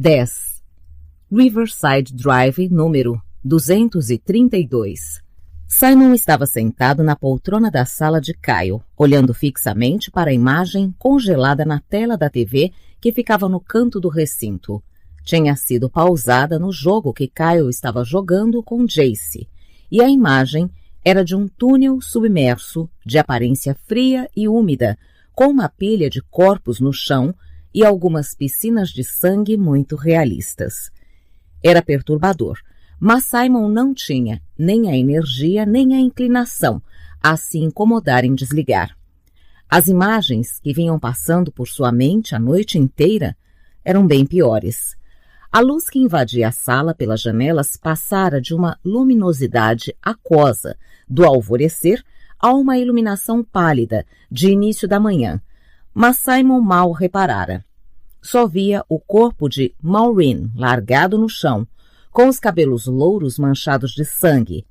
10. Riverside Drive, número 232. Simon estava sentado na poltrona da sala de Kyle, olhando fixamente para a imagem congelada na tela da TV que ficava no canto do recinto. Tinha sido pausada no jogo que Kyle estava jogando com Jace, e a imagem era de um túnel submerso, de aparência fria e úmida, com uma pilha de corpos no chão e algumas piscinas de sangue muito realistas. Era perturbador, mas Simon não tinha nem a energia nem a inclinação a se incomodar em desligar. As imagens que vinham passando por sua mente a noite inteira eram bem piores. A luz que invadia a sala pelas janelas passara de uma luminosidade aquosa do alvorecer a uma iluminação pálida de início da manhã, mas Simon mal reparara. Só via o corpo de Maureen largado no chão, com os cabelos louros manchados de sangue.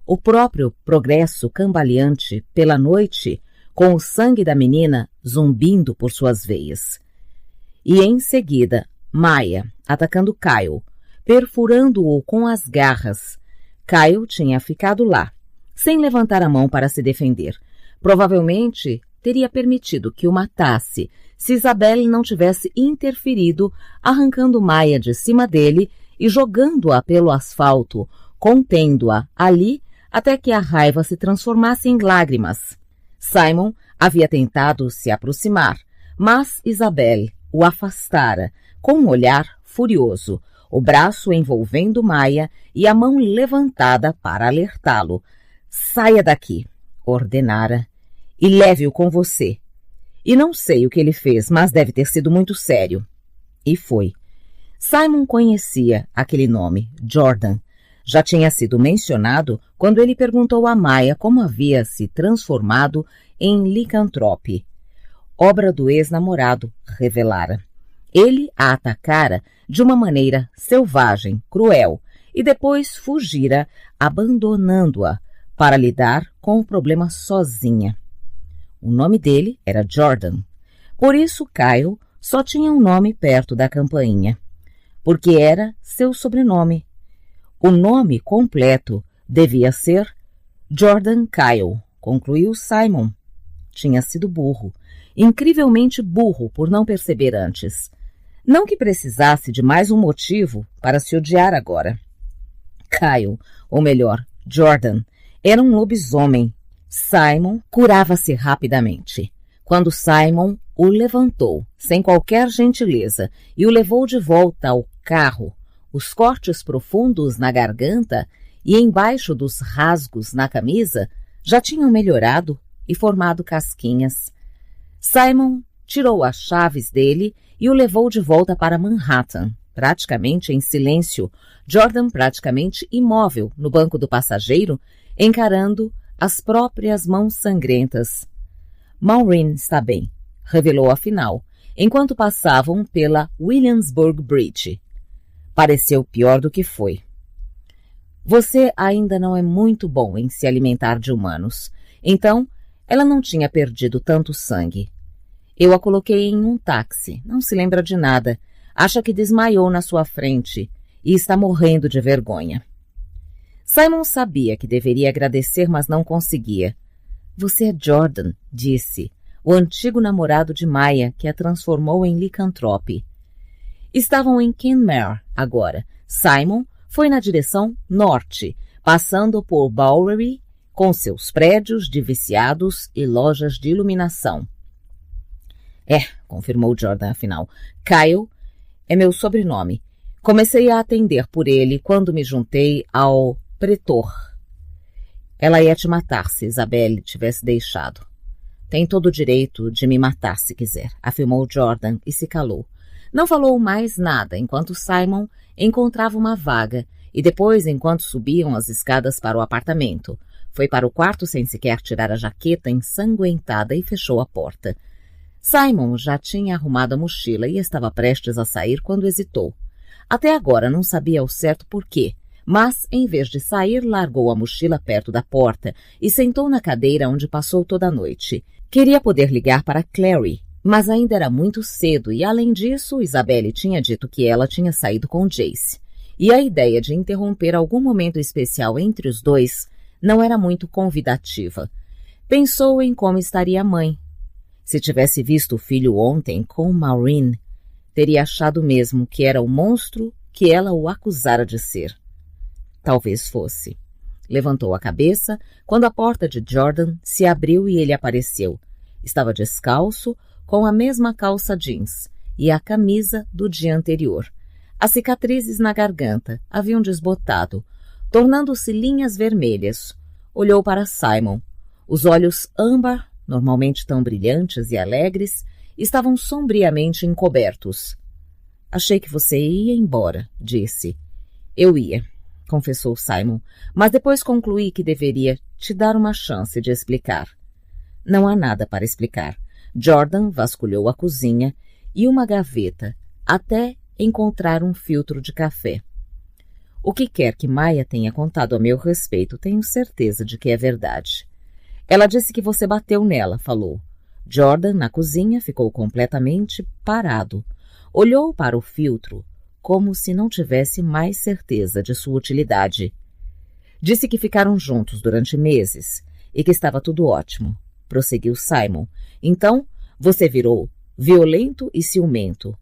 O próprio progresso cambaleante pela noite, com o sangue da menina zumbindo por suas veias. E em seguida, Maya atacando Kyle, perfurando-o com as garras. Kyle tinha ficado lá, sem levantar a mão para se defender. Provavelmente teria permitido que o matasse se Isabelle não tivesse interferido, arrancando Maya de cima dele e jogando-a pelo asfalto, contendo-a ali até que a raiva se transformasse em lágrimas. Simon havia tentado se aproximar, mas Isabelle o afastara, com um olhar furioso, o braço envolvendo Maya e a mão levantada para alertá-lo. Saia daqui, ordenara, e leve-o com você. E não sei o que ele fez, mas deve ter sido muito sério. E foi. Simon conhecia aquele nome, Jordan. Já tinha sido mencionado quando ele perguntou a Maya como havia se transformado em licantrope. Obra do ex-namorado, revelara. Ele a atacara de uma maneira selvagem, cruel, e depois fugira, abandonando-a para lidar com o problema sozinha. O nome dele era Jordan. Por isso Kyle só tinha um nome perto da campainha, porque era seu sobrenome. O nome completo devia ser Jordan Kyle, concluiu Simon. Tinha sido burro, incrivelmente burro por não perceber antes. Não que precisasse de mais um motivo para se odiar agora. Kyle, ou melhor, Jordan, era um lobisomem. Simon curava-se rapidamente. Quando Simon o levantou, sem qualquer gentileza, e o levou de volta ao carro, os cortes profundos na garganta e embaixo dos rasgos na camisa já tinham melhorado e formado casquinhas. Simon tirou as chaves dele e o levou de volta para Manhattan, praticamente em silêncio, Jordan praticamente imóvel no banco do passageiro, encarando as próprias mãos sangrentas. Maureen está bem, revelou afinal, enquanto passavam pela Williamsburg Bridge. Pareceu pior do que foi. Você ainda não é muito bom em se alimentar de humanos, então ela não tinha perdido tanto sangue. Eu a coloquei em um táxi, não se lembra de nada, acha que desmaiou na sua frente e está morrendo de vergonha. Simon sabia que deveria agradecer, mas não conseguia. Você é Jordan, disse, o antigo namorado de Maya que a transformou em licantrope. Estavam em Kenmare agora. Simon foi na direção norte, passando por Bowery, com seus prédios de viciados e lojas de iluminação. Confirmou Jordan afinal. Kyle é meu sobrenome. Comecei a atender por ele quando me juntei ao pretor. Ela ia te matar se Isabelle tivesse deixado. Tem todo o direito de me matar se quiser, afirmou Jordan e se calou. Não falou mais nada enquanto Simon encontrava uma vaga e depois enquanto subiam as escadas para o apartamento. Foi para o quarto sem sequer tirar a jaqueta ensanguentada e fechou a porta. Simon já tinha arrumado a mochila e estava prestes a sair quando hesitou. Até agora não sabia ao certo por quê, mas, em vez de sair, largou a mochila perto da porta e sentou na cadeira onde passou toda a noite. Queria poder ligar para Clary, Mas ainda era muito cedo e, além disso, Isabelle tinha dito que ela tinha saído com Jace. E a ideia de interromper algum momento especial entre os dois não era muito convidativa. Pensou em como estaria a mãe. Se tivesse visto o filho ontem com Maureen, teria achado mesmo que era o monstro que ela o acusara de ser. Talvez fosse. Levantou a cabeça quando a porta de Jordan se abriu e ele apareceu. Estava descalço, com a mesma calça jeans e a camisa do dia anterior. As cicatrizes na garganta haviam desbotado, tornando-se linhas vermelhas. Olhou para Simon. Os olhos âmbar, normalmente tão brilhantes e alegres, estavam sombriamente encobertos. Achei que você ia embora, disse. Eu ia, confessou Simon, mas depois concluí que deveria te dar uma chance de explicar. Não há nada para explicar. Jordan vasculhou a cozinha e uma gaveta, até encontrar um filtro de café. O que quer que Maya tenha contado a meu respeito, tenho certeza de que é verdade. Ela disse que você bateu nela, falou. Jordan, na cozinha, ficou completamente parado. Olhou para o filtro, como se não tivesse mais certeza de sua utilidade. Disse que ficaram juntos durante meses e que estava tudo ótimo, prosseguiu Simon. Então, você virou violento e ciumento.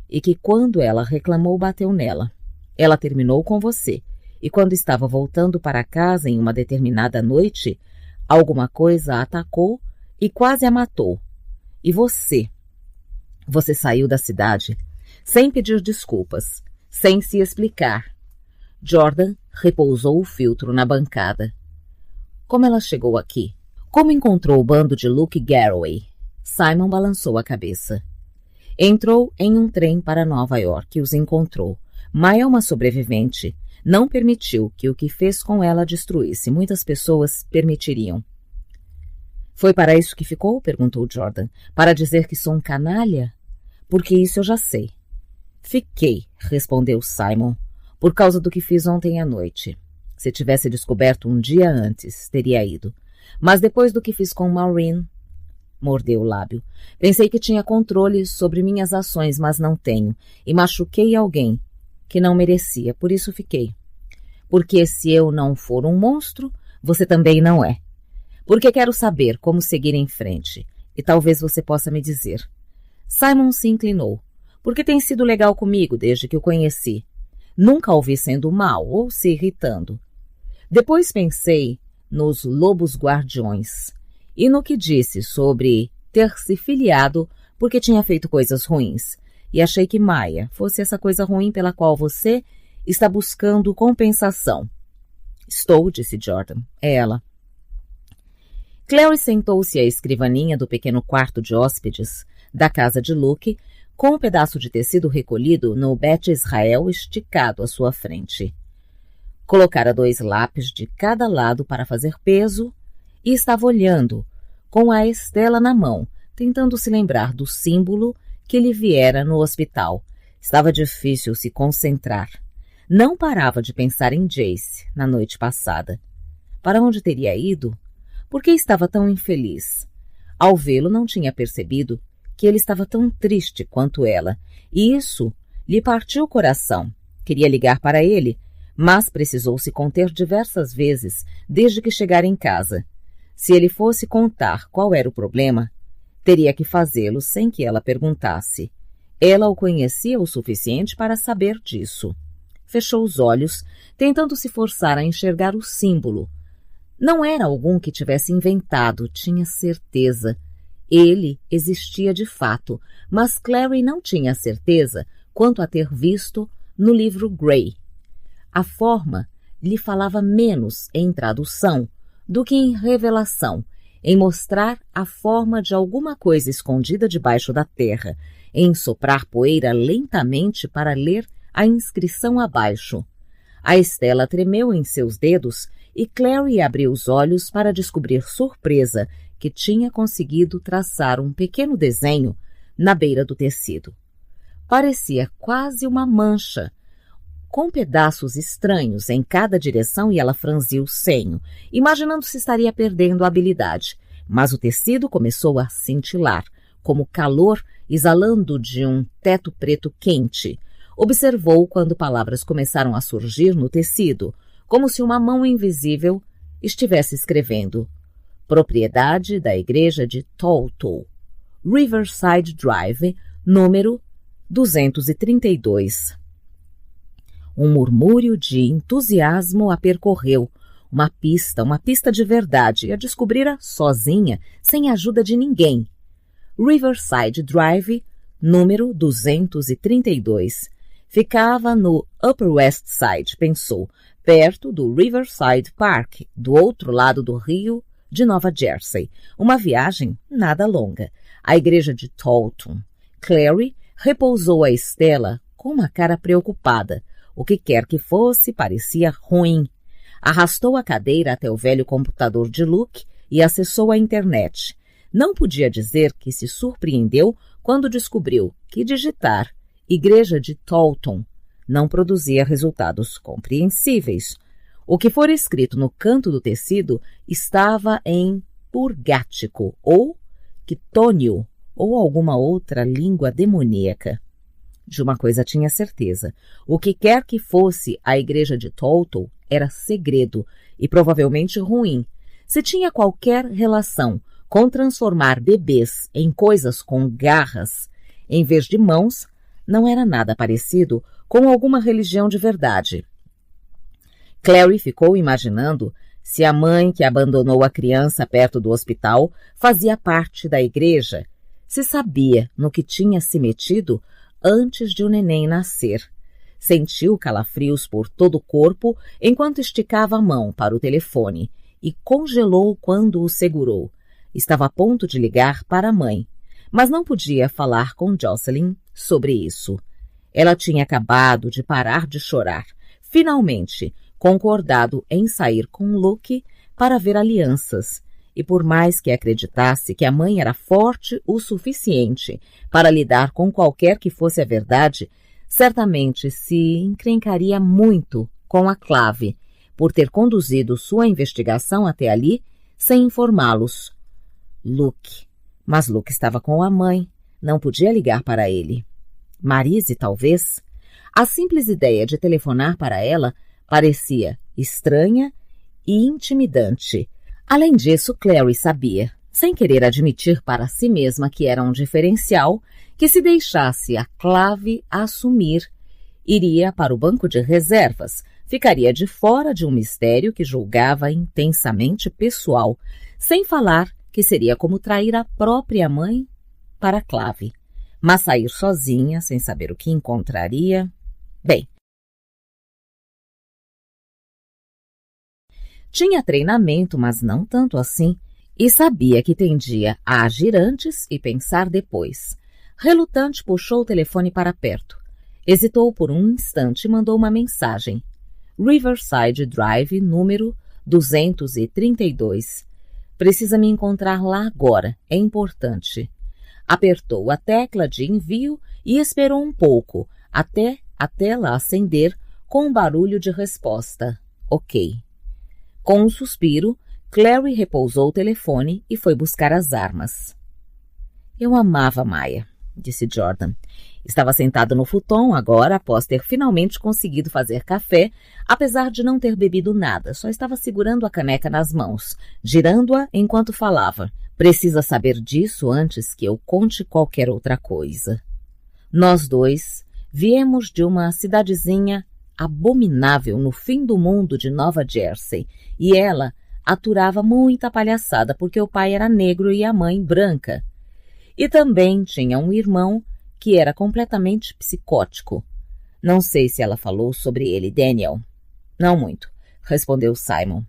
E que quando ela reclamou, bateu nela. Ela terminou com você, e quando estava voltando para casa em uma determinada noite, alguma coisa a atacou e quase a matou. E você saiu da cidade sem pedir desculpas, sem se explicar. Jordan repousou o filtro na bancada. Como ela chegou aqui? Como encontrou o bando de Luke Garroway? Simon balançou a cabeça. Entrou em um trem para Nova York e os encontrou. Maya, uma sobrevivente, não permitiu que o que fez com ela destruísse. Muitas pessoas permitiriam. Foi para isso que ficou? Perguntou Jordan. Para dizer que sou um canalha? Porque isso eu já sei. Fiquei, respondeu Simon, por causa do que fiz ontem à noite. Se tivesse descoberto um dia antes, teria ido. Mas depois do que fiz com Maureen, mordeu o lábio. Pensei que tinha controle sobre minhas ações, mas não tenho. E machuquei alguém que não merecia, por isso fiquei. Porque se eu não for um monstro, você também não é. Porque quero saber como seguir em frente. E talvez você possa me dizer. Simon se inclinou. Porque tem sido legal comigo desde que o conheci. Nunca o vi sendo mal ou se irritando. Depois pensei nos lobos guardiões e no que disse sobre ter se filiado porque tinha feito coisas ruins. E achei que Maya fosse essa coisa ruim pela qual você está buscando compensação. Estou, disse Jordan. É ela. Clary sentou-se à escrivaninha do pequeno quarto de hóspedes da casa de Luke, com um pedaço de tecido recolhido no Bet Israel esticado à sua frente. Colocara 2 lápis de cada lado para fazer peso e estava olhando, com a Estela na mão, tentando se lembrar do símbolo que lhe viera no hospital. Estava difícil se concentrar. Não parava de pensar em Jace na noite passada. Para onde teria ido? Por que estava tão infeliz? Ao vê-lo, não tinha percebido que ele estava tão triste quanto ela, e isso lhe partiu o coração. Queria ligar para ele, mas precisou se conter diversas vezes desde que chegara em casa. Se ele fosse contar qual era o problema, teria que fazê-lo sem que ela perguntasse. Ela o conhecia o suficiente para saber disso. Fechou os olhos, tentando se forçar a enxergar o símbolo. Não era algum que tivesse inventado, tinha certeza. Ele existia de fato, mas Clary não tinha certeza quanto a ter visto no livro Grey. A forma lhe falava menos em tradução do que em revelação, em mostrar a forma de alguma coisa escondida debaixo da terra, em soprar poeira lentamente para ler a inscrição abaixo. A Estela tremeu em seus dedos e Clary abriu os olhos para descobrir surpresa que tinha conseguido traçar um pequeno desenho na beira do tecido. Parecia quase uma mancha, com pedaços estranhos em cada direção, e ela franziu o senho, imaginando se estaria perdendo a habilidade. Mas o tecido começou a cintilar, como calor exalando de um teto preto quente. Observou quando palavras começaram a surgir no tecido, como se uma mão invisível estivesse escrevendo. Propriedade da igreja de Tolto, Riverside Drive, número 232. Um murmúrio de entusiasmo a percorreu. Uma pista de verdade, e a descobrira sozinha, sem a ajuda de ninguém. Riverside Drive, número 232. Ficava no Upper West Side, pensou, perto do Riverside Park, do outro lado do rio de Nova Jersey. Uma viagem nada longa. A igreja de Tolton. Clary repousou a estela com uma cara preocupada. O que quer que fosse, parecia ruim. Arrastou a cadeira até o velho computador de Luke e acessou a internet. Não podia dizer que se surpreendeu quando descobriu que digitar Igreja de Tolton não produzia resultados compreensíveis. O que fora escrito no canto do tecido estava em purgático ou quitônio ou alguma outra língua demoníaca. De uma coisa tinha certeza. O que quer que fosse a igreja de Tolton era segredo e provavelmente ruim. Se tinha qualquer relação com transformar bebês em coisas com garras em vez de mãos, não era nada parecido com alguma religião de verdade. Clary ficou imaginando se a mãe que abandonou a criança perto do hospital fazia parte da igreja, se sabia no que tinha se metido antes de o neném nascer. Sentiu calafrios por todo o corpo enquanto esticava a mão para o telefone e congelou quando o segurou. Estava a ponto de ligar para a mãe, mas não podia falar com Jocelyn sobre isso. Ela tinha acabado de parar de chorar, finalmente concordado em sair com Luke para ver alianças, e por mais que acreditasse que a mãe era forte o suficiente para lidar com qualquer que fosse a verdade, certamente se encrencaria muito com a Clave por ter conduzido sua investigação até ali sem informá-los. Mas Luke estava com a mãe, não podia ligar para ele. Marise, talvez? A simples ideia de telefonar para ela parecia estranha e intimidante. Além disso, Clary sabia, sem querer admitir para si mesma que era um diferencial, que se deixasse a Clave assumir, iria para o banco de reservas, ficaria de fora de um mistério que julgava intensamente pessoal, sem falar que seria como trair a própria mãe para Clave. Mas sair sozinha, sem saber o que encontraria... Bem, tinha treinamento, mas não tanto assim, e sabia que tendia a agir antes e pensar depois. Relutante, puxou o telefone para perto. Hesitou por um instante e mandou uma mensagem. Riverside Drive, número 232. Precisa me encontrar lá agora, é importante. Apertou a tecla de envio e esperou um pouco, até a tela acender com um barulho de resposta. Ok. Com um suspiro, Clary repousou o telefone e foi buscar as armas. Eu amava Maya, disse Jordan. Estava sentado no futon agora, após ter finalmente conseguido fazer café, apesar de não ter bebido nada, só estava segurando a caneca nas mãos, girando-a enquanto falava. Precisa saber disso antes que eu conte qualquer outra coisa. Nós dois viemos de uma cidadezinha abominável no fim do mundo de Nova Jersey, e ela aturava muita palhaçada porque o pai era negro e a mãe branca. E também tinha um irmão que era completamente psicótico. Não sei se ela falou sobre ele, Daniel. Não muito, respondeu Simon.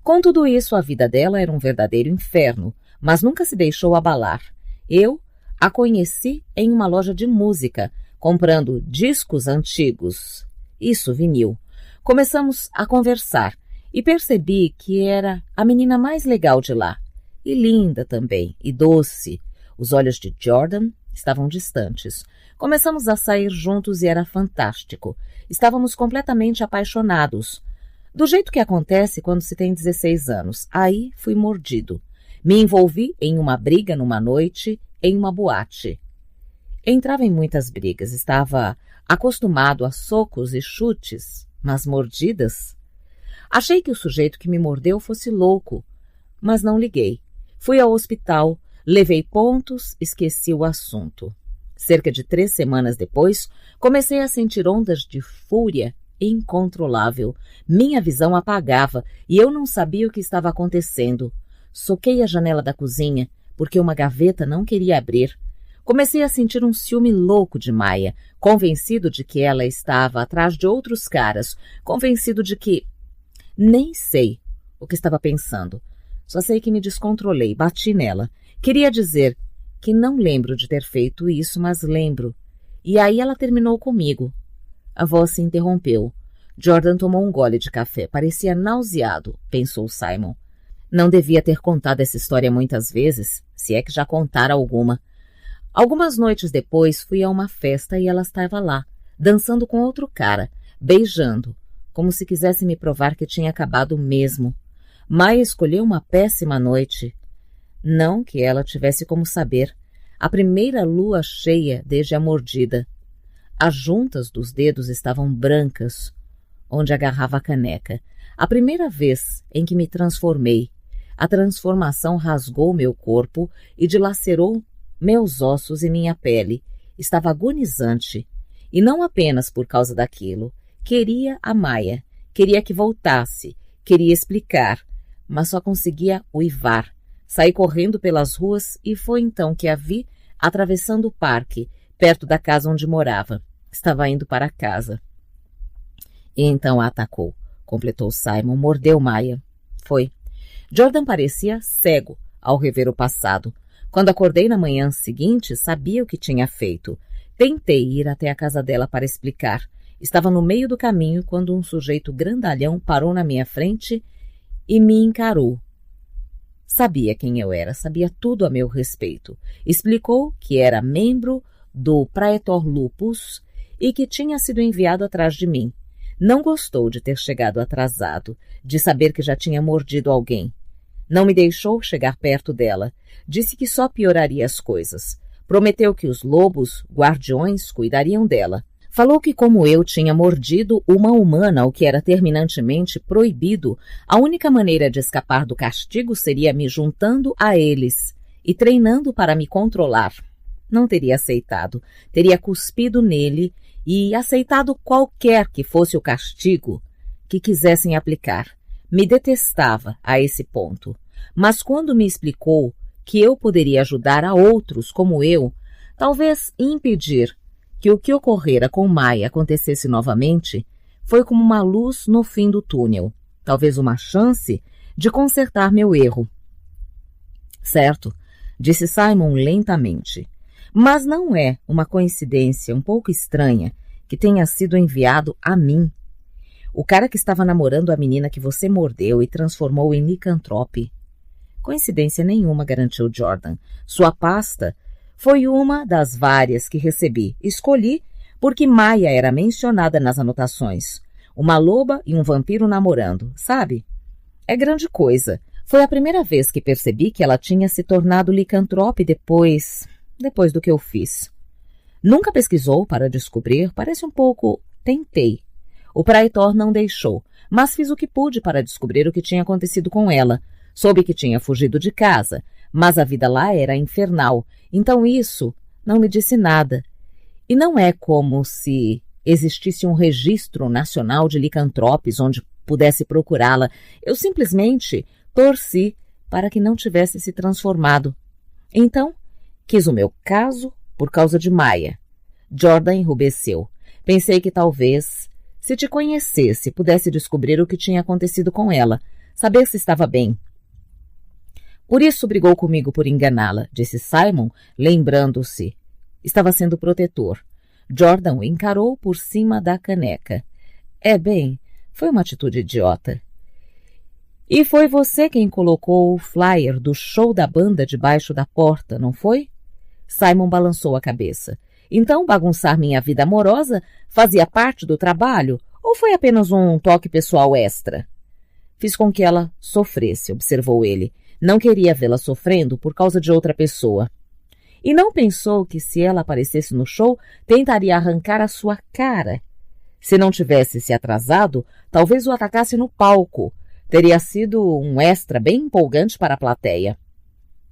Com tudo isso, a vida dela era um verdadeiro inferno, mas nunca se deixou abalar. Eu a conheci em uma loja de música, comprando discos antigos. Isso, vinil. Começamos a conversar e percebi que era a menina mais legal de lá. E linda também, e doce. Os olhos de Jordan estavam distantes. Começamos a sair juntos e era fantástico. Estávamos completamente apaixonados. Do jeito que acontece quando se tem 16 anos. Aí fui mordido. Me envolvi em uma briga numa noite em uma boate. Entrava em muitas brigas, estava acostumado a socos e chutes, mas mordidas? Achei que o sujeito que me mordeu fosse louco, mas não liguei. Fui ao hospital, levei pontos, esqueci o assunto. Cerca de 3 semanas depois, comecei a sentir ondas de fúria incontrolável. Minha visão apagava e eu não sabia o que estava acontecendo. Soquei a janela da cozinha, porque uma gaveta não queria abrir. Comecei a sentir um ciúme louco de Maia, convencido de que ela estava atrás de outros caras, convencido de que... Nem sei o que estava pensando. Só sei que me descontrolei, bati nela. Queria dizer que não lembro de ter feito isso, mas lembro. E aí ela terminou comigo. A voz se interrompeu. Jordan tomou um gole de café. Parecia nauseado, pensou Simon. Não devia ter contado essa história muitas vezes, se é que já contara alguma. Algumas noites depois fui a uma festa e ela estava lá, dançando com outro cara, beijando, como se quisesse me provar que tinha acabado mesmo. Maia escolheu uma péssima noite. Não que ela tivesse como saber. A primeira lua cheia desde a mordida. As juntas dos dedos estavam brancas, onde agarrava a caneca. A primeira vez em que me transformei. A transformação rasgou meu corpo e dilacerou meus ossos e minha pele. Estava agonizante. E não apenas por causa daquilo. Queria a Maia. Queria que voltasse. Queria explicar. Mas só conseguia uivar. Saí correndo pelas ruas e foi então que a vi atravessando o parque, perto da casa onde morava. Estava indo para casa. E então a atacou, completou Simon, mordeu Maia. Foi. Jordan parecia cego ao rever o passado. Quando acordei na manhã seguinte, sabia o que tinha feito. Tentei ir até a casa dela para explicar. Estava no meio do caminho quando um sujeito grandalhão parou na minha frente e me encarou. Sabia quem eu era, sabia tudo a meu respeito. Explicou que era membro do Praetor Lupus e que tinha sido enviado atrás de mim. Não gostou de ter chegado atrasado, de saber que já tinha mordido alguém. Não me deixou chegar perto dela. Disse que só pioraria as coisas. Prometeu que os lobos, guardiões, cuidariam dela. Falou que como eu tinha mordido uma humana, o que era terminantemente proibido, a única maneira de escapar do castigo seria me juntando a eles e treinando para me controlar. Não teria aceitado, teria cuspido nele e aceitado qualquer que fosse o castigo que quisessem aplicar. Me detestava a esse ponto, mas quando me explicou que eu poderia ajudar a outros como eu, talvez impedir que o que ocorrera com Maia acontecesse novamente, foi como uma luz no fim do túnel, talvez uma chance de consertar meu erro. Certo, disse Simon lentamente, mas não é uma coincidência um pouco estranha que tenha sido enviado a mim. O cara que estava namorando a menina que você mordeu e transformou em licantrope. Coincidência nenhuma, garantiu Jordan. Sua pasta foi uma das várias que recebi. Escolhi porque Maia era mencionada nas anotações. Uma loba e um vampiro namorando, sabe? É grande coisa. Foi a primeira vez que percebi que ela tinha se tornado licantrope depois do que eu fiz. Nunca pesquisou para descobrir, parece um pouco... Tentei. O Praetor não deixou, mas fiz o que pude para descobrir o que tinha acontecido com ela. Soube que tinha fugido de casa, mas a vida lá era infernal, então isso não me disse nada. E não é como se existisse um registro nacional de licantropes onde pudesse procurá-la. Eu simplesmente torci para que não tivesse se transformado. Então, quis o meu caso por causa de Maia. Jordan enrubesceu. Pensei que talvez, se te conhecesse, pudesse descobrir o que tinha acontecido com ela, saber se estava bem. Por isso brigou comigo por enganá-la, disse Simon, lembrando-se. Estava sendo protetor. Jordan o encarou por cima da caneca. Bem, foi uma atitude idiota. E foi você quem colocou o flyer do show da banda debaixo da porta, não foi? Simon balançou a cabeça. Então bagunçar minha vida amorosa fazia parte do trabalho ou foi apenas um toque pessoal extra? Fiz com que ela sofresse, observou ele. Não queria vê-la sofrendo por causa de outra pessoa. E não pensou que se ela aparecesse no show, tentaria arrancar a sua cara. Se não tivesse se atrasado, talvez o atacasse no palco. Teria sido um extra bem empolgante para a plateia.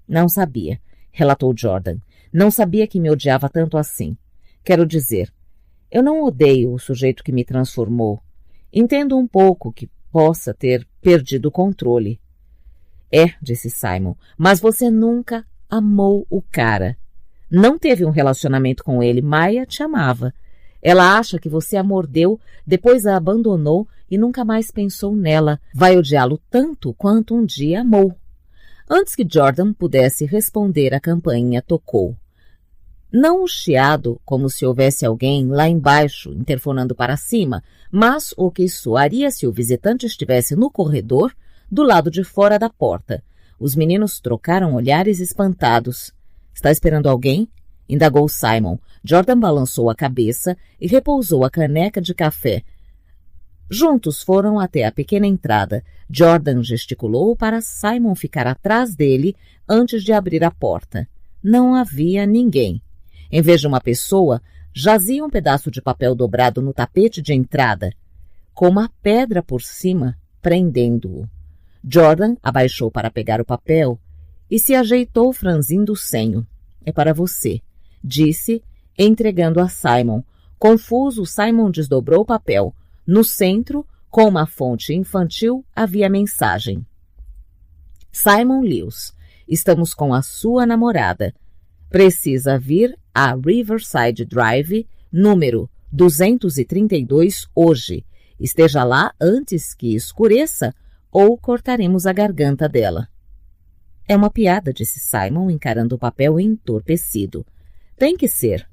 Não sabia, relatou Jordan. Não sabia que me odiava tanto assim. Quero dizer, eu não odeio o sujeito que me transformou. Entendo um pouco que possa ter perdido o controle. Disse Simon, mas você nunca amou o cara. Não teve um relacionamento com ele. Maya te amava. Ela acha que você a mordeu, depois a abandonou e nunca mais pensou nela. Vai odiá-lo tanto quanto um dia amou. Antes que Jordan pudesse responder, a campainha tocou. Não o chiado, como se houvesse alguém lá embaixo interfonando para cima, mas o que soaria se o visitante estivesse no corredor, do lado de fora da porta. Os meninos trocaram olhares espantados. Está esperando alguém? Indagou Simon. Jordan balançou a cabeça e repousou a caneca de café. Juntos foram até a pequena entrada. Jordan gesticulou para Simon ficar atrás dele antes de abrir a porta. Não havia ninguém. Em vez de uma pessoa, jazia um pedaço de papel dobrado no tapete de entrada, com uma pedra por cima, prendendo-o. Jordan abaixou para pegar o papel e se ajeitou franzindo o senho. É para você, disse, entregando a Simon. Confuso, Simon desdobrou o papel. No centro, com uma fonte infantil, havia a mensagem. Simon Lewis, estamos com a sua namorada. Precisa vir a Riverside Drive, número 232, hoje. Esteja lá antes que escureça ou cortaremos a garganta dela. É uma piada, disse Simon, encarando o papel entorpecido. Tem que ser.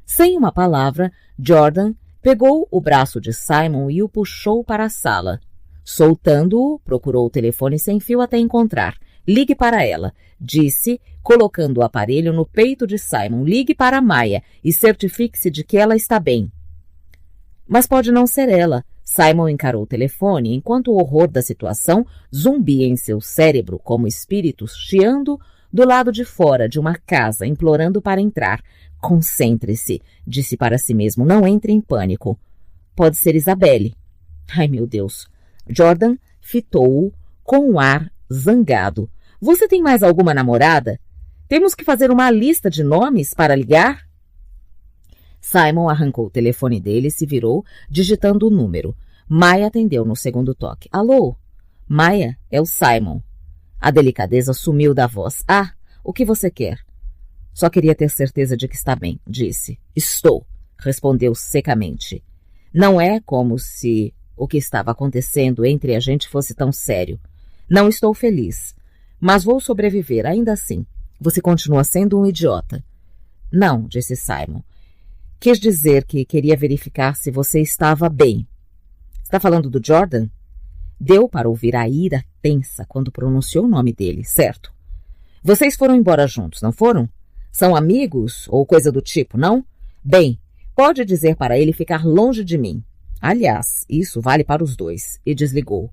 Sem uma palavra, Jordan pegou o braço de Simon e o puxou para a sala. Soltando-o, procurou o telefone sem fio até encontrar. Ligue para ela, disse, colocando o aparelho no peito de Simon. Ligue para Maya e certifique-se de que ela está bem. Mas pode não ser ela. Simon encarou o telefone enquanto o horror da situação zumbia em seu cérebro como espíritos chiando do lado de fora de uma casa, implorando para entrar. Concentre-se, disse para si mesmo, não entre em pânico. Pode ser Isabelle. Ai, meu Deus. Jordan fitou-o com um ar zangado. Você tem mais alguma namorada? Temos que fazer uma lista de nomes para ligar? Simon arrancou o telefone dele e se virou, digitando o número. Maya atendeu no segundo toque. Alô? Maya, é o Simon. A delicadeza sumiu da voz. Ah, o que você quer? Só queria ter certeza de que está bem, disse. Estou, respondeu secamente. Não é como se o que estava acontecendo entre a gente fosse tão sério. Não estou feliz, mas vou sobreviver ainda assim. Você continua sendo um idiota. Não, disse Simon. Quis dizer que queria verificar se você estava bem. Está falando do Jordan? Deu para ouvir a ira tensa quando pronunciou o nome dele, certo? Vocês foram embora juntos, não foram? São amigos ou coisa do tipo, não? Bem, pode dizer para ele ficar longe de mim. Aliás, isso vale para os dois. E desligou.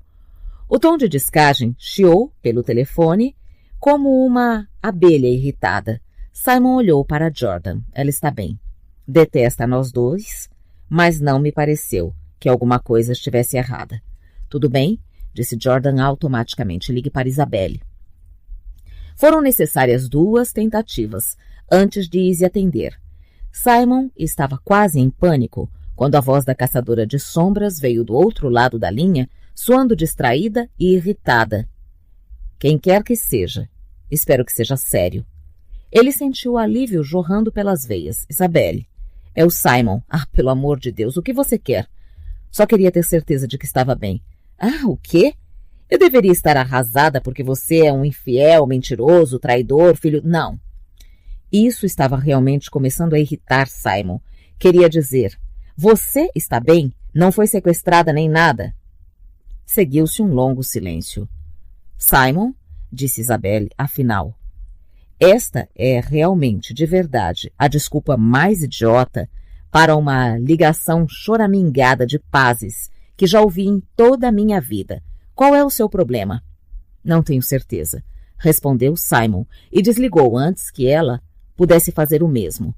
O tom de descagem chiou pelo telefone como uma abelha irritada. Simon olhou para Jordan. Ela está bem. Detesta nós dois, mas não me pareceu que alguma coisa estivesse errada. Tudo bem? Disse Jordan automaticamente. Ligue para Isabelle. Foram necessárias 2 tentativas antes de Izzy atender. Simon estava quase em pânico quando a voz da caçadora de sombras veio do outro lado da linha, soando distraída e irritada. Quem quer que seja. Espero que seja sério. Ele sentiu o alívio jorrando pelas veias. Isabelle. É o Simon. Ah, pelo amor de Deus, o que você quer? Só queria ter certeza de que estava bem. Ah, o quê? Eu deveria estar arrasada porque você é um infiel, mentiroso, traidor, filho... Não. Isso estava realmente começando a irritar Simon. Queria dizer, você está bem? Não foi sequestrada nem nada? Seguiu-se um longo silêncio. Simon, disse Isabelle, afinal... Esta é realmente, de verdade, a desculpa mais idiota para uma ligação choramingada de pazes que já ouvi em toda a minha vida. Qual é o seu problema? Não tenho certeza, respondeu Simon e desligou antes que ela pudesse fazer o mesmo.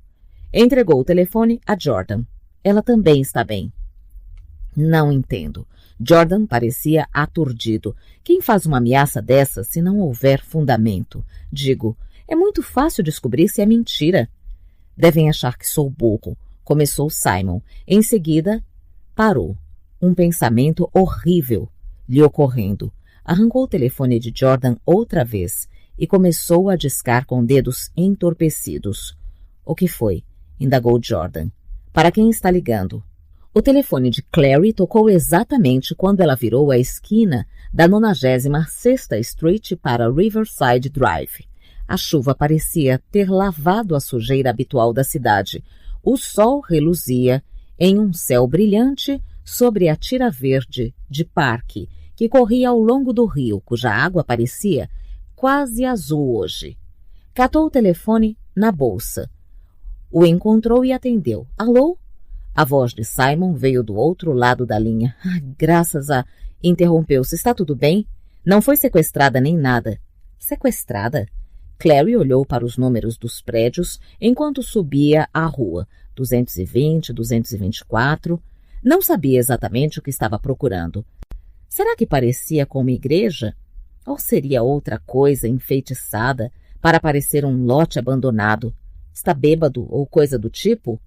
Entregou o telefone a Jordan. Ela também está bem. Não entendo. Jordan parecia aturdido. Quem faz uma ameaça dessa se não houver fundamento? Digo, é muito fácil descobrir se é mentira. Devem achar que sou burro. Começou Simon. Em seguida, parou. Um pensamento horrível lhe ocorrendo. Arrancou o telefone de Jordan outra vez e começou a discar com dedos entorpecidos. O que foi? Indagou Jordan. Para quem está ligando? O telefone de Clary tocou exatamente quando ela virou a esquina da 96ª Street para Riverside Drive. A chuva parecia ter lavado a sujeira habitual da cidade. O sol reluzia em um céu brilhante sobre a tira verde de parque que corria ao longo do rio, cuja água parecia quase azul hoje. Catou o telefone na bolsa. O encontrou e atendeu. Alô? A voz de Simon veio do outro lado da linha. Graças a... Interrompeu-se. Está tudo bem? Não foi sequestrada nem nada. Sequestrada? Clary olhou para os números dos prédios enquanto subia a rua. 220, 224. Não sabia exatamente o que estava procurando. Será que parecia com uma igreja? Ou seria outra coisa enfeitiçada para parecer um lote abandonado? Está bêbado ou coisa do tipo?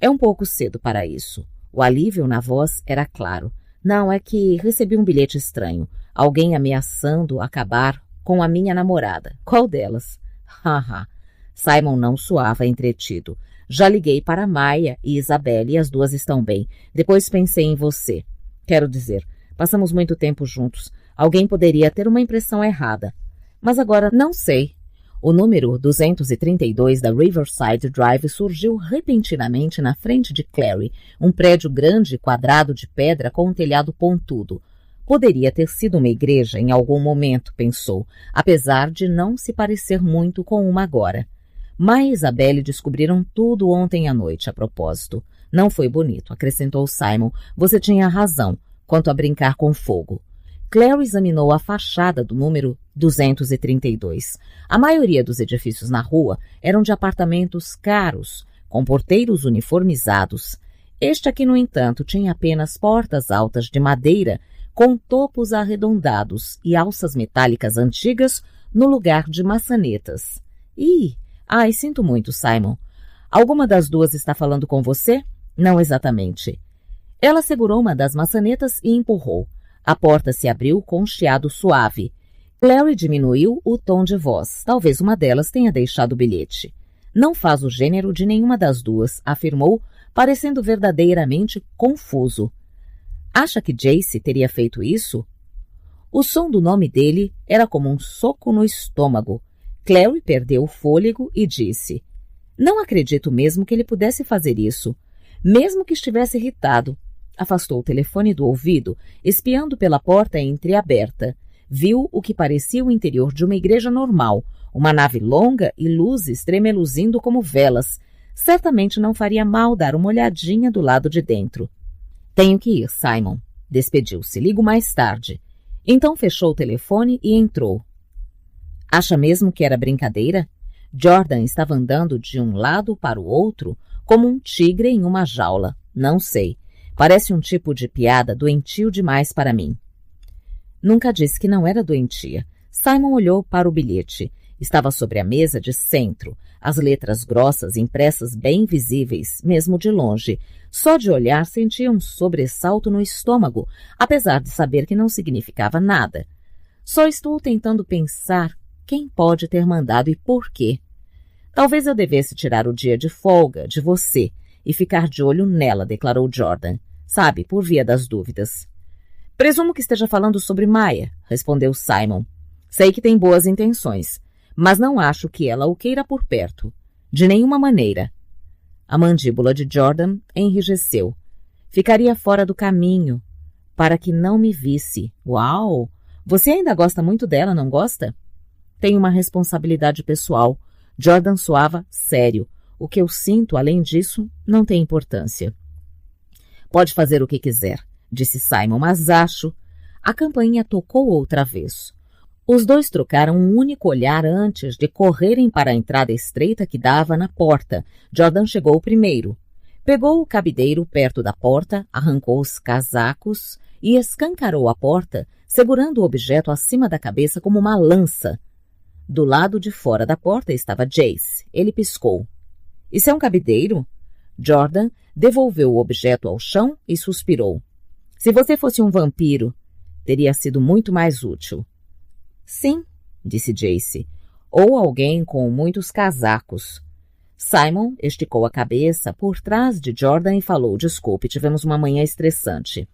É um pouco cedo para isso. O alívio na voz era claro. Não, é que recebi um bilhete estranho. Alguém ameaçando acabar com a minha namorada. Qual delas? Haha. Simon não soava entretido. Já liguei para Maia e Isabelle e as duas estão bem. Depois pensei em você. Quero dizer, passamos muito tempo juntos. Alguém poderia ter uma impressão errada. Mas agora não sei. O número 232 da Riverside Drive surgiu repentinamente na frente de Clary, um prédio grande quadrado de pedra com um telhado pontudo. Poderia ter sido uma igreja em algum momento, pensou, apesar de não se parecer muito com uma agora. Maia e Isabelle descobriram tudo ontem à noite, a propósito. Não foi bonito, acrescentou Simon. Você tinha razão quanto a brincar com fogo. Clary examinou a fachada do número 232. A maioria dos edifícios na rua eram de apartamentos caros, com porteiros uniformizados. Este aqui, no entanto, tinha apenas portas altas de madeira com topos arredondados e alças metálicas antigas no lugar de maçanetas. Ai, sinto muito, Simon. Alguma das duas está falando com você? Não exatamente. Ela segurou uma das maçanetas e empurrou. A porta se abriu com um chiado suave. Clary diminuiu o tom de voz. Talvez uma delas tenha deixado o bilhete. Não faz o gênero de nenhuma das duas, afirmou, parecendo verdadeiramente confuso. Acha que Jace teria feito isso? O som do nome dele era como um soco no estômago. Clary perdeu o fôlego e disse, não acredito mesmo que ele pudesse fazer isso, mesmo que estivesse irritado. Afastou o telefone do ouvido, espiando pela porta entreaberta. Viu o que parecia o interior de uma igreja normal, uma nave longa e luzes tremeluzindo como velas. Certamente não faria mal dar uma olhadinha do lado de dentro. Tenho que ir, Simon. Despediu-se. Ligo mais tarde. Então fechou o telefone e entrou. Acha mesmo que era brincadeira? Jordan estava andando de um lado para o outro, como um tigre em uma jaula. Não sei. Parece um tipo de piada doentio demais para mim. Nunca disse que não era doentia. Simon olhou para o bilhete. Estava sobre a mesa de centro, as letras grossas impressas bem visíveis, mesmo de longe. Só de olhar sentia um sobressalto no estômago, apesar de saber que não significava nada. Só estou tentando pensar quem pode ter mandado e por quê. Talvez eu devesse tirar o dia de folga de você e ficar de olho nela, declarou Jordan. Sabe, por via das dúvidas. Presumo que esteja falando sobre Maia, respondeu Simon. Sei que tem boas intenções, mas não acho que ela o queira por perto. De nenhuma maneira. A mandíbula de Jordan enrijeceu. Ficaria fora do caminho, para que não me visse. Uau! Você ainda gosta muito dela, não gosta? Tenho uma responsabilidade pessoal. Jordan soava sério. O que eu sinto, além disso, não tem importância. Pode fazer o que quiser, disse Simon, mas acho... A campainha tocou outra vez. Os dois trocaram um único olhar antes de correrem para a entrada estreita que dava na porta. Jordan chegou primeiro. Pegou o cabideiro perto da porta, arrancou os casacos e escancarou a porta, segurando o objeto acima da cabeça como uma lança. Do lado de fora da porta estava Jace. Ele piscou. — Isso é um cabideiro? Jordan devolveu o objeto ao chão e suspirou. — Se você fosse um vampiro, teria sido muito mais útil. — Sim, disse Jace. Ou alguém com muitos casacos. Simon esticou a cabeça por trás de Jordan e falou: Desculpe, tivemos uma manhã estressante.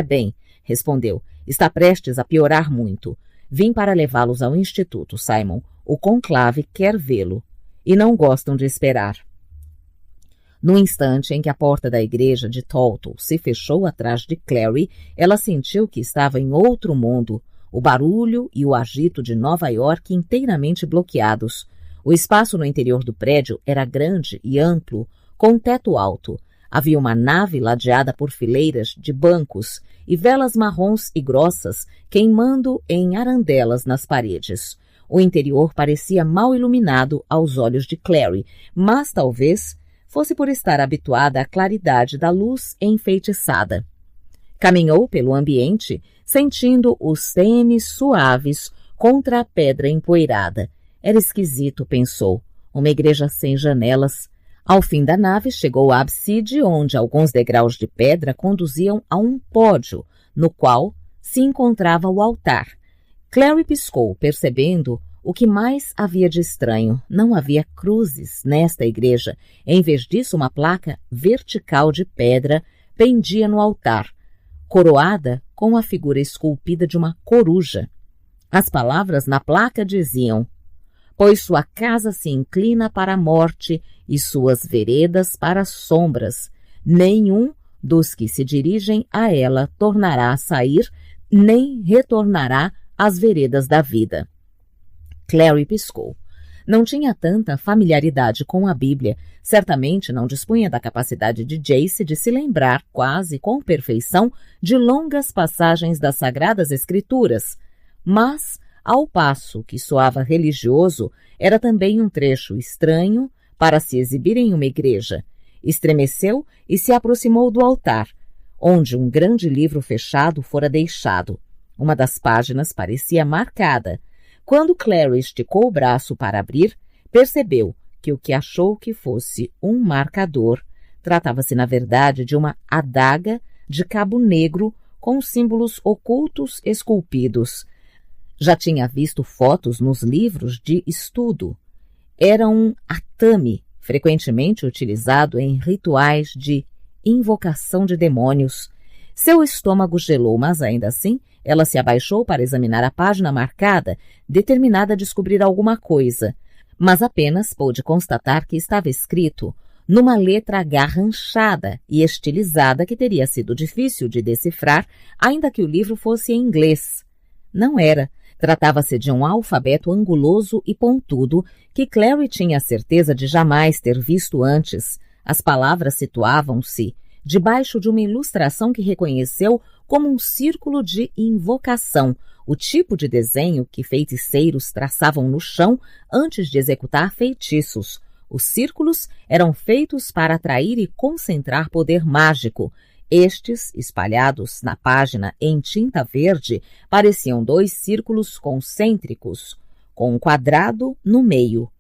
Bem, respondeu. Está prestes a piorar muito. Vim para levá-los ao instituto, Simon. O conclave quer vê-lo. E não gostam de esperar. No instante em que a porta da igreja de Tolton se fechou atrás de Clary, ela sentiu que estava em outro mundo, o barulho e o agito de Nova York inteiramente bloqueados. O espaço no interior do prédio era grande e amplo, com um teto alto. Havia uma nave ladeada por fileiras de bancos e velas marrons e grossas queimando em arandelas nas paredes. O interior parecia mal iluminado aos olhos de Clary, mas talvez fosse por estar habituada à claridade da luz enfeitiçada. Caminhou pelo ambiente, sentindo os tênis suaves contra a pedra empoeirada. Era esquisito, pensou. Uma igreja sem janelas. Ao fim da nave, chegou ao ábside, onde alguns degraus de pedra conduziam a um pódio, no qual se encontrava o altar. Clary piscou, percebendo o que mais havia de estranho. Não havia cruzes nesta igreja. Em vez disso, uma placa vertical de pedra pendia no altar, coroada com a figura esculpida de uma coruja. As palavras na placa diziam: pois sua casa se inclina para a morte e suas veredas para as sombras. Nenhum dos que se dirigem a ela tornará a sair, nem retornará às veredas da vida. Clary piscou. Não tinha tanta familiaridade com a Bíblia. Certamente não dispunha da capacidade de Jace de se lembrar quase com perfeição de longas passagens das Sagradas Escrituras. Mas, ao passo que soava religioso, era também um trecho estranho para se exibir em uma igreja. Estremeceu e se aproximou do altar, onde um grande livro fechado fora deixado. Uma das páginas parecia marcada. Quando Clary esticou o braço para abrir, percebeu que o que achou que fosse um marcador tratava-se, na verdade, de uma adaga de cabo negro com símbolos ocultos esculpidos. Já tinha visto fotos nos livros de estudo. Era um atame, frequentemente utilizado em rituais de invocação de demônios. Seu estômago gelou, mas ainda assim ela se abaixou para examinar a página marcada, determinada a descobrir alguma coisa, mas apenas pôde constatar que estava escrito numa letra garranchada e estilizada que teria sido difícil de decifrar, ainda que o livro fosse em inglês. Não era. Tratava-se de um alfabeto anguloso e pontudo que Clary tinha certeza de jamais ter visto antes. As palavras situavam-se debaixo de uma ilustração que reconheceu como um círculo de invocação, o tipo de desenho que feiticeiros traçavam no chão antes de executar feitiços. Os círculos eram feitos para atrair e concentrar poder mágico. Estes, espalhados na página em tinta verde, pareciam 2 círculos concêntricos, com um quadrado no meio.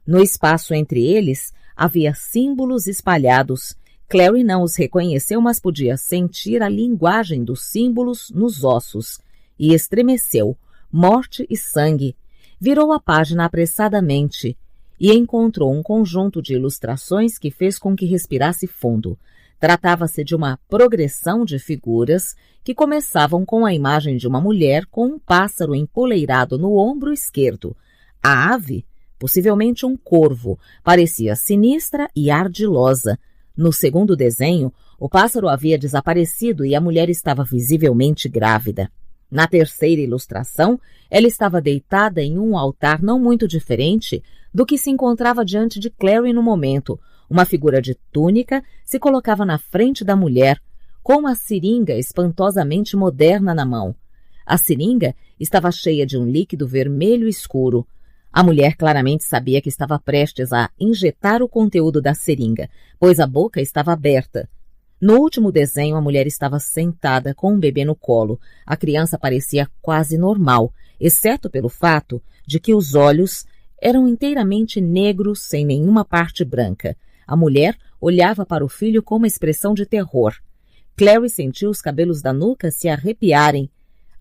No espaço entre eles, havia símbolos espalhados. Clary não os reconheceu, mas podia sentir a linguagem dos símbolos nos ossos. E estremeceu. Morte e sangue. Virou a página apressadamente e encontrou um conjunto de ilustrações que fez com que respirasse fundo. Tratava-se de uma progressão de figuras que começavam com a imagem de uma mulher com um pássaro empoleirado no ombro esquerdo. A ave, possivelmente um corvo, parecia sinistra e ardilosa. No segundo desenho, o pássaro havia desaparecido e a mulher estava visivelmente grávida. Na terceira ilustração, ela estava deitada em um altar não muito diferente do que se encontrava diante de Clary no momento. Uma figura de túnica se colocava na frente da mulher, com uma seringa espantosamente moderna na mão. A seringa estava cheia de um líquido vermelho escuro. A mulher claramente sabia que estava prestes a injetar o conteúdo da seringa, pois a boca estava aberta. No último desenho, a mulher estava sentada com um bebê no colo. A criança parecia quase normal, exceto pelo fato de que os olhos eram inteiramente negros, sem nenhuma parte branca. A mulher olhava para o filho com uma expressão de terror. Clary sentiu os cabelos da nuca se arrepiarem.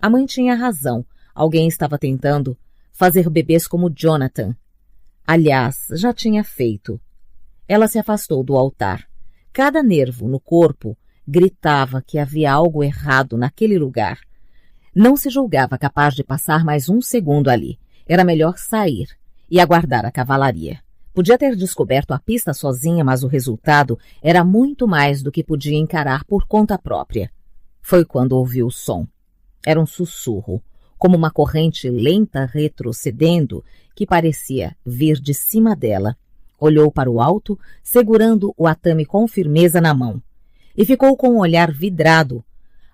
A mãe tinha razão. Alguém estava tentando fazer bebês como Jonathan. Aliás, já tinha feito. Ela se afastou do altar. Cada nervo no corpo gritava que havia algo errado naquele lugar. Não se julgava capaz de passar mais um segundo ali. Era melhor sair e aguardar a cavalaria. Podia ter descoberto a pista sozinha, mas o resultado era muito mais do que podia encarar por conta própria. Foi quando ouviu o som. Era um sussurro, como uma corrente lenta retrocedendo que parecia vir de cima dela. Olhou para o alto, segurando o atame com firmeza na mão, e ficou com o olhar vidrado.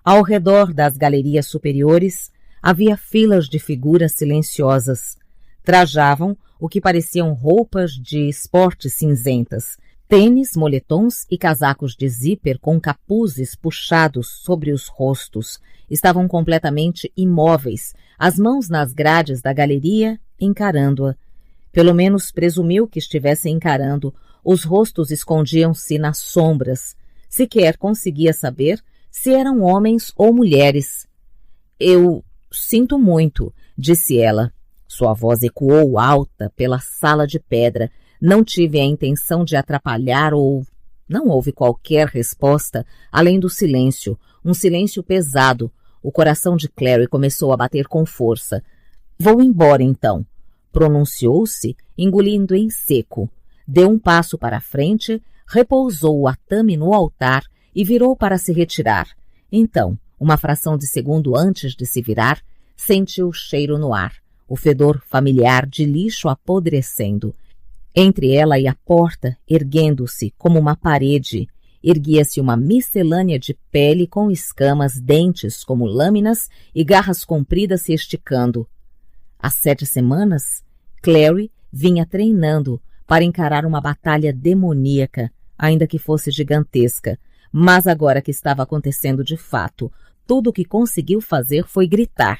Ao redor das galerias superiores havia filas de figuras silenciosas. Trajavam o que pareciam roupas de esporte cinzentas, tênis, moletons e casacos de zíper com capuzes puxados sobre os rostos. Estavam completamente imóveis, as mãos nas grades da galeria, encarando-a. Pelo menos presumiu que estivessem encarando. Os rostos escondiam-se nas sombras. Sequer conseguia saber se eram homens ou mulheres. Eu sinto muito, disse ela. Sua voz ecoou alta pela sala de pedra. Não tive a intenção de atrapalhar ou... Não houve qualquer resposta, além do silêncio, um silêncio pesado. O coração de Clary começou a bater com força. Vou embora, então. Pronunciou-se, engolindo em seco. Deu um passo para a frente, repousou o atame no altar e virou para se retirar. Então, uma fração de segundo antes de se virar, sentiu o cheiro no ar. O fedor familiar de lixo apodrecendo. Entre ela e a porta, erguendo-se como uma parede, erguia-se uma miscelânea de pele com escamas, dentes como lâminas e garras compridas se esticando. Há 7 semanas, Clary vinha treinando para encarar uma batalha demoníaca, ainda que fosse gigantesca, mas agora que estava acontecendo de fato, tudo o que conseguiu fazer foi gritar.